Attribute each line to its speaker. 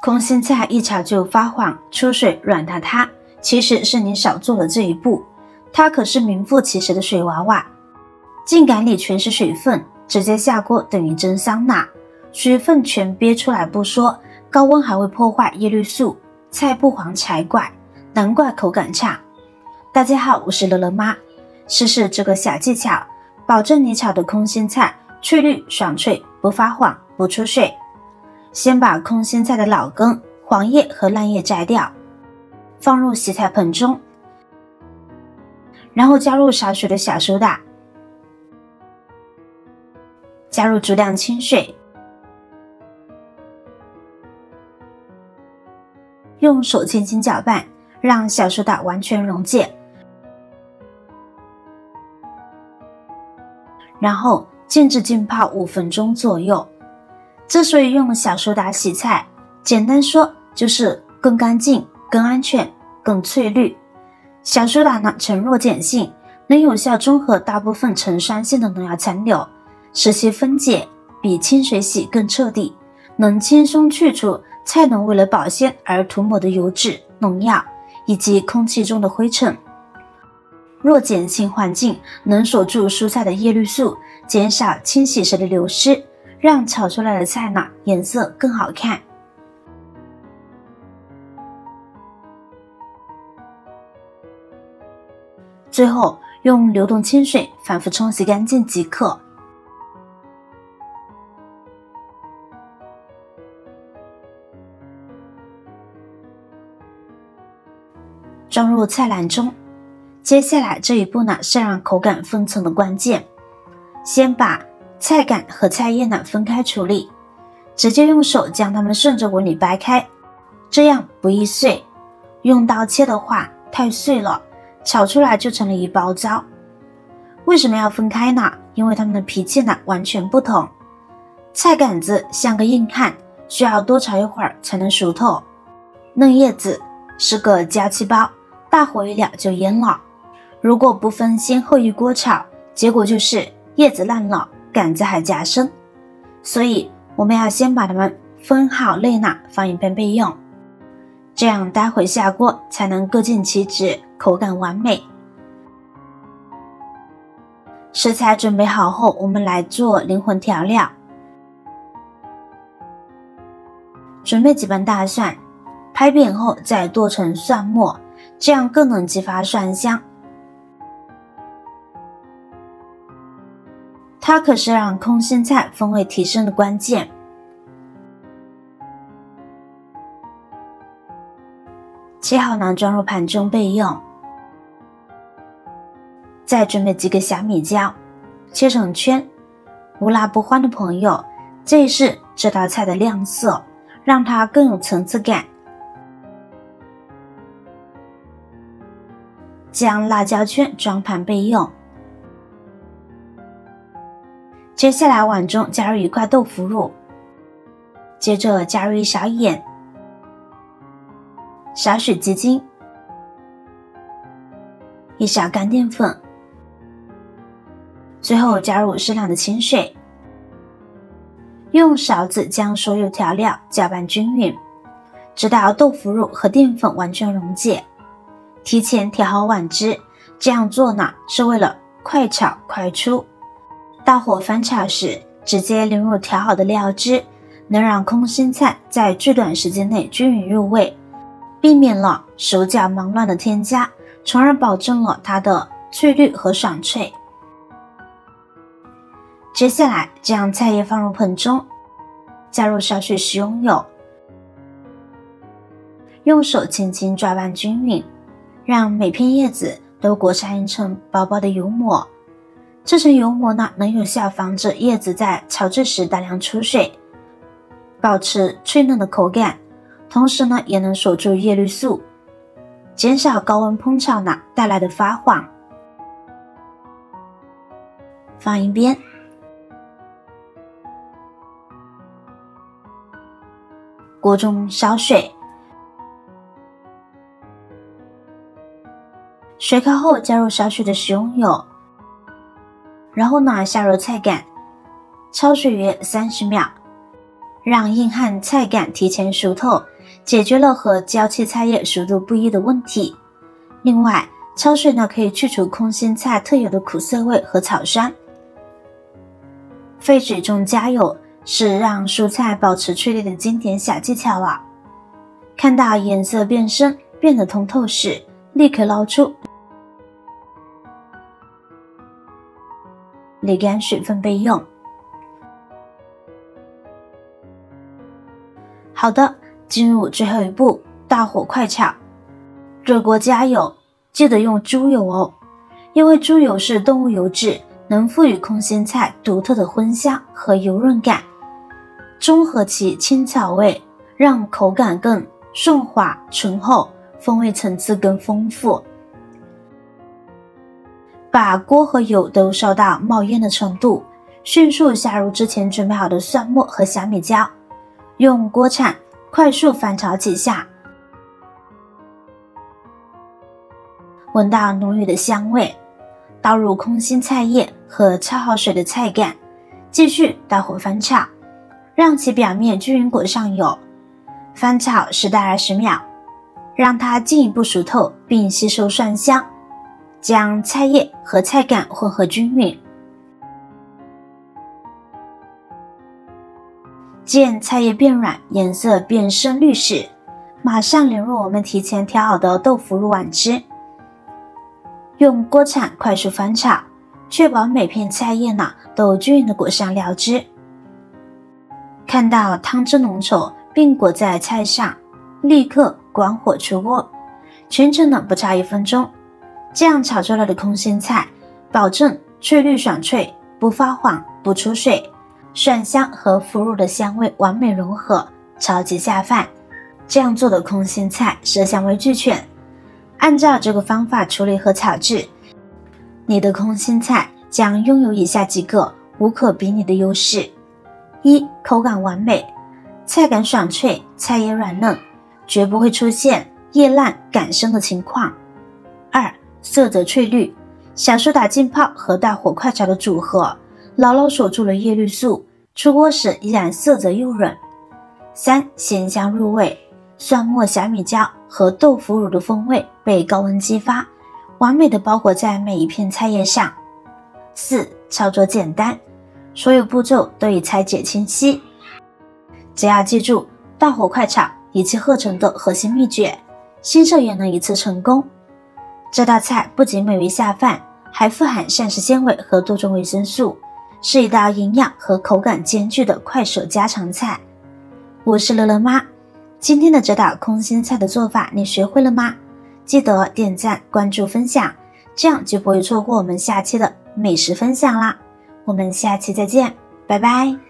Speaker 1: 空心菜一炒就发黄、出水、软塌塌，其实是你少做了这一步。它可是名副其实的水娃娃，茎秆里全是水分，直接下锅等于蒸桑拿，水分全憋出来不说，高温还会破坏叶绿素，菜不黄才怪，难怪口感差。大家好，我是乐乐妈，试试这个小技巧，保证你炒的空心菜翠绿爽脆，不发黄不出水。先把空心菜的老根、黄叶和烂叶摘掉，放入洗菜盆中，然后加入少许的小苏打，加入足量清水，用手轻轻搅拌，让小苏打完全溶解，然后静置浸泡5分钟左右。之所以用小苏打洗菜，简单说就是更干净、更安全、更翠绿。小苏打呢呈弱碱性，能有效中和大部分呈酸性的农药残留，使其分解比清水洗更彻底，能轻松去除菜农为了保鲜而涂抹的油脂、农药以及空气中的灰尘。弱碱性环境能锁住蔬菜的叶绿素，减少清洗时的流失，让炒出来的菜呢颜色更好看。最后用流动清水反复冲洗干净即可。装入菜篮中。接下来这一步呢是让口感分层的关键，先把菜杆和菜叶呢分开处理，直接用手将它们顺着纹理掰开，这样不易碎。用刀切的话太碎了，炒出来就成了一包糟。为什么要分开呢？因为它们的脾气呢完全不同。菜杆子像个硬汉，需要多炒一会儿才能熟透。嫩叶子是个娇气包，大火一燎就蔫了。如果不分先后一锅炒，结果就是叶子烂了，杆子还夹生。所以我们要先把它们分好类呢，放一边备用，这样待会下锅才能各尽其职，口感完美。食材准备好后，我们来做灵魂调料。准备几瓣大蒜，拍扁后再剁成蒜末，这样更能激发蒜香。它可是让空心菜风味提升的关键。切好呢，装入盘中备用。再准备几个小米椒，切成圈。无辣不欢的朋友，这是这道菜的亮色，让它更有层次感。将辣椒圈装盘备用。接下来碗中加入一块豆腐乳，接着加入一勺盐，少许鸡精，一勺干淀粉，最后加入适量的清水。用勺子将所有调料搅拌均匀，直到豆腐乳和淀粉完全溶解。提前调好碗汁，这样做呢是为了快炒快出。大火翻炒时，直接淋入调好的料汁，能让空心菜在最短时间内均匀入味，避免了手脚忙乱的添加，从而保证了它的翠绿和爽脆。接下来将菜叶放入盆中，加入少许食用油，用手轻轻抓拌均匀，让每片叶子都裹上一层薄薄的油膜。这层油膜呢，能有效防止叶子在炒制时大量出水，保持脆嫩的口感，同时呢，也能锁住叶绿素，减少高温烹炒呢带来的发黄。放一边。锅中烧水，水开后加入少许的食用油，然后呢下入菜杆，焯水约30秒，让硬汉菜杆提前熟透，解决了和娇气菜叶熟度不一的问题。另外，焯水呢可以去除空心菜特有的苦涩味和草酸。沸水中加油是让蔬菜保持翠绿的经典小技巧了。看到颜色变深，变得通透时，立刻捞出，沥干水分备用。好的，进入最后一步，大火快炒。热锅加油，记得用猪油哦，因为猪油是动物油脂，能赋予空心菜独特的荤香和油润感，中和其青草味，让口感更顺滑醇厚，风味层次更丰富。把锅和油都烧到冒烟的程度，迅速下入之前准备好的蒜末和小米椒，用锅铲快速翻炒几下，闻到浓郁的香味，倒入空心菜叶和焯好水的菜干，继续大火翻炒，让其表面均匀裹上油，翻炒10到20秒，让它进一步熟透并吸收蒜香，将菜叶和菜干混合均匀。见菜叶变软，颜色变深绿时，马上淋入我们提前调好的豆腐乳碗汁，用锅铲快速翻炒，确保每片菜叶呢都均匀地裹上料汁。看到汤汁浓稠并裹在菜上，立刻关火出锅，全程呢不超1分钟。这样炒出来的空心菜，保证翠绿爽脆，不发黄不出水，蒜香和腐乳的香味完美融合，超级下饭。这样做的空心菜色香味俱全，按照这个方法处理和炒制，你的空心菜将拥有以下几个无可比拟的优势：一、口感完美，菜感爽脆，菜叶软嫩，绝不会出现叶烂感生的情况。二、色泽翠绿，小苏打浸泡和大火快炒的组合，牢牢锁住了叶绿素，出锅时依然色泽诱人。三、鲜香入味，蒜末、小米椒和豆腐乳的风味被高温激发，完美的包裹在每一片菜叶上。四、操作简单，所有步骤都已拆解清晰，只要记住大火快炒一气呵成的核心秘诀，新手也能一次成功。这道菜不仅美味下饭，还富含膳食纤维和多种维生素，是一道营养和口感兼具的快手家常菜。我是乐乐妈，今天的这道空心菜的做法你学会了吗？记得点赞、关注、分享，这样就不会错过我们下期的美食分享啦。我们下期再见，拜拜。